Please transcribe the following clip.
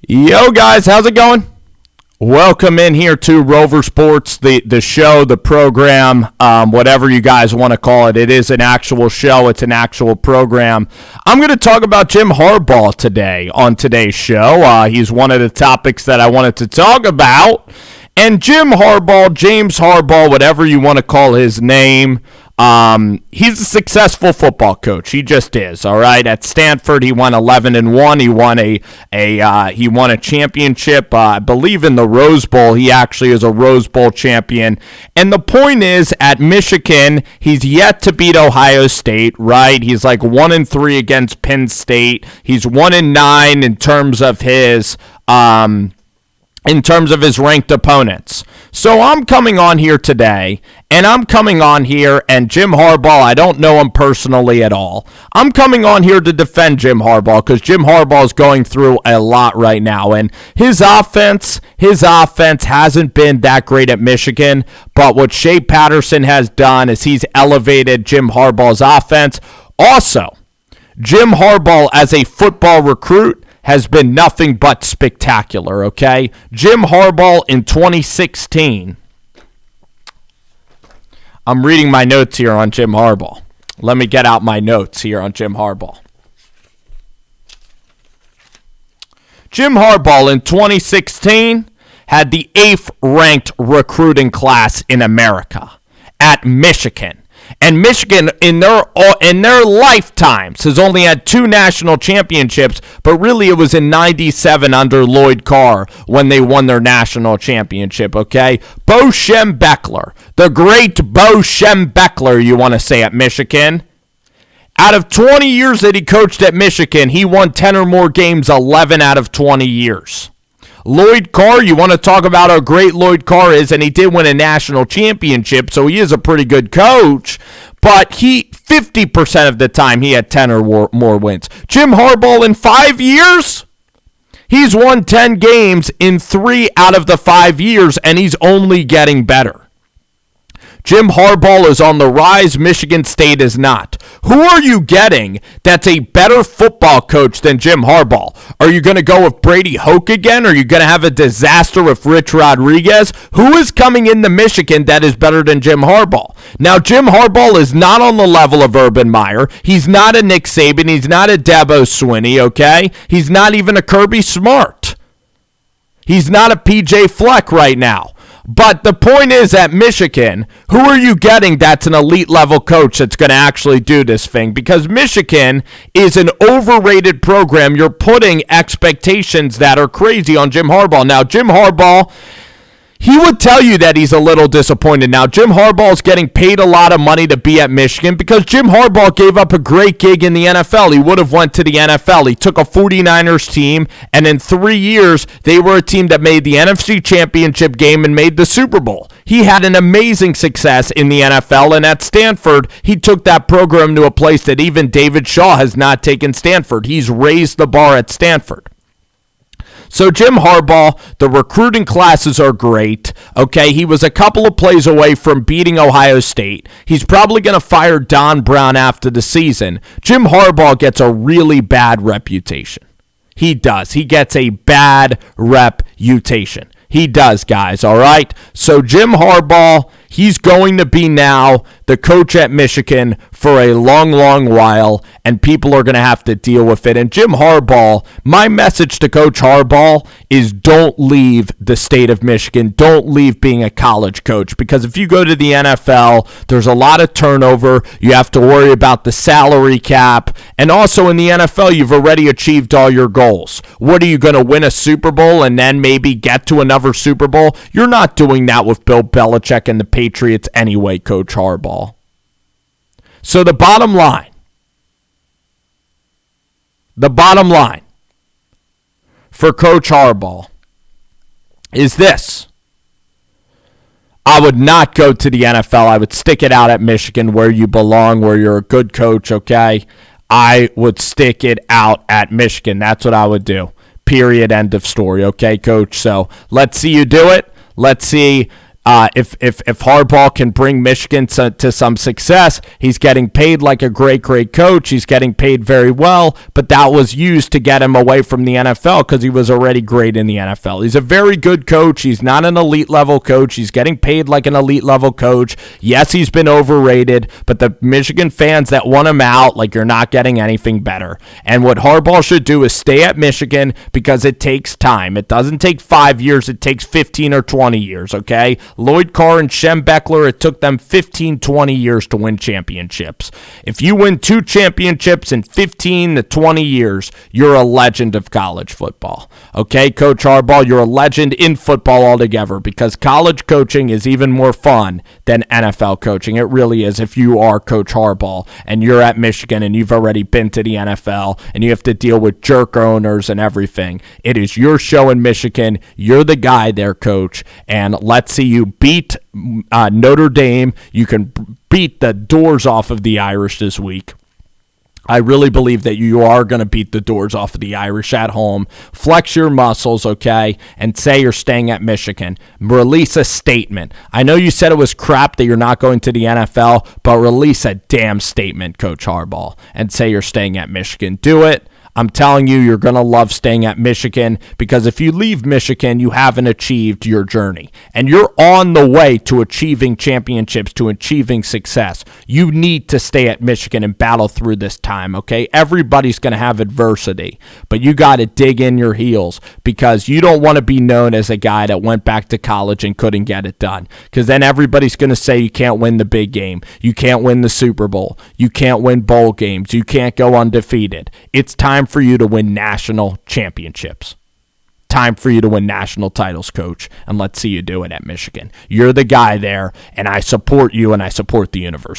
Yo, guys, how's it going? Welcome in here to Rover Sports, the show, the program, whatever you guys want to call it. It is an actual show. It's an actual program. I'm going to talk about Jim Harbaugh today on today's show. He's one of the topics that I wanted to talk about. And Jim Harbaugh, James Harbaugh, whatever you want to call his name, he's a successful football coach. He just is. All right. At Stanford, he won 11-1. He won a championship. I believe in the Rose Bowl. He actually is a Rose Bowl champion. And the point is, at Michigan, he's yet to beat Ohio State. Right. He's like 1-3 against Penn State. He's 1-9 in terms of his ranked opponents. So I'm coming on here today, and Jim Harbaugh, I don't know him personally at all. I'm coming on here to defend Jim Harbaugh because Jim Harbaugh is going through a lot right now, and his offense hasn't been that great at Michigan, but what Shea Patterson has done is he's elevated Jim Harbaugh's offense. Also, Jim Harbaugh as a football recruit has been nothing but spectacular, okay? Jim Harbaugh in 2016. I'm reading my notes here on Jim Harbaugh. Let me get out my notes here on Jim Harbaugh. Jim Harbaugh in 2016 had the 8th ranked recruiting class in America at Michigan. And Michigan, in their lifetimes, has only had 2 national championships, but really it was in 97 under Lloyd Carr when they won their national championship, okay? Bo Schembechler, the great Bo Schembechler, you want to say, at Michigan. Out of 20 years that he coached at Michigan, he won 10 or more games 11 out of 20 years. Lloyd Carr, you want to talk about how great Lloyd Carr is, and he did win a national championship, so he is a pretty good coach, but 50% of the time he had 10 or more wins. Jim Harbaugh in 5 years, he's won 10 games in 3 out of the 5 years, and he's only getting better. Jim Harbaugh is on the rise. Michigan State is not. Who are you getting that's a better football coach than Jim Harbaugh? Are you going to go with Brady Hoke again? Are you going to have a disaster with Rich Rodriguez? Who is coming into Michigan that is better than Jim Harbaugh? Now, Jim Harbaugh is not on the level of Urban Meyer. He's not a Nick Saban. He's not a Dabo Swinney, okay? He's not even a Kirby Smart. He's not a PJ Fleck right now. But the point is, at Michigan, who are you getting that's an elite level coach that's going to actually do this thing? Because Michigan is an overrated program. You're putting expectations that are crazy on Jim Harbaugh. Now, Jim Harbaugh, he would tell you that he's a little disappointed. Now, Jim Harbaugh is getting paid a lot of money to be at Michigan because Jim Harbaugh gave up a great gig in the NFL. He would have went to the NFL. He took a 49ers team, and in 3 years, they were a team that made the NFC Championship game and made the Super Bowl. He had an amazing success in the NFL, and at Stanford, he took that program to a place that even David Shaw has not taken Stanford. He's raised the bar at Stanford. So Jim Harbaugh, the recruiting classes are great. Okay, he was a couple of plays away from beating Ohio State. He's probably going to fire Don Brown after the season. Jim Harbaugh gets a really bad reputation. He does. He gets a bad reputation. He does, guys, all right? So Jim Harbaugh, he's going to be now the coach at Michigan for a long, long while, and people are going to have to deal with it. And Jim Harbaugh, my message to Coach Harbaugh is don't leave the state of Michigan. Don't leave being a college coach, because if you go to the NFL, there's a lot of turnover. You have to worry about the salary cap. And also in the NFL, you've already achieved all your goals. What are you going to win a Super Bowl and then maybe get to another Super Bowl? You're not doing that with Bill Belichick and the Patriots anyway, Coach Harbaugh. So the bottom line for Coach Harbaugh is this. I would not go to the NFL. I would stick it out at Michigan where you belong, where you're a good coach, okay? I would stick it out at Michigan. That's what I would do. Period. End of story, okay, Coach? So let's see you do it. Let's see If Harbaugh can bring Michigan to some success, he's getting paid like a great coach. He's getting paid very well, but that was used to get him away from the NFL because he was already great in the NFL. He's a very good coach. He's not an elite level coach. He's getting paid like an elite level coach. Yes, he's been overrated, but the Michigan fans that want him out, like, you're not getting anything better. And what Harbaugh should do is stay at Michigan because it takes time. It doesn't take 5 years. It takes 15 or 20 years, okay? Lloyd Carr and Shem Beckler, it took them 15, 20 years to win championships. If you win 2 championships in 15 to 20 years, you're a legend of college football. Okay, Coach Harbaugh, you're a legend in football altogether because college coaching is even more fun than NFL coaching. It really is if you are Coach Harbaugh and you're at Michigan and you've already been to the NFL and you have to deal with jerk owners and everything. It is your show in Michigan. You're the guy there, Coach, and let's see you beat Notre Dame. You can beat the doors off of the Irish this week. I really believe that you are going to beat the doors off of the Irish at home. Flex your muscles, okay, and say you're staying at Michigan. Release a statement. I know you said it was crap that you're not going to the NFL, but release a damn statement, Coach Harbaugh, and say you're staying at Michigan. Do it. I'm telling you, you're going to love staying at Michigan because if you leave Michigan, you haven't achieved your journey. And you're on the way to achieving championships, to achieving success. You need to stay at Michigan and battle through this time, okay? Everybody's going to have adversity, but you got to dig in your heels because you don't want to be known as a guy that went back to college and couldn't get it done because then everybody's going to say you can't win the big game. You can't win the Super Bowl. You can't win bowl games. You can't go undefeated. It's time for you to win national championships. Time for you to win national titles, Coach, and let's see you do it at Michigan. You're the guy there, and I support you, and I support the university.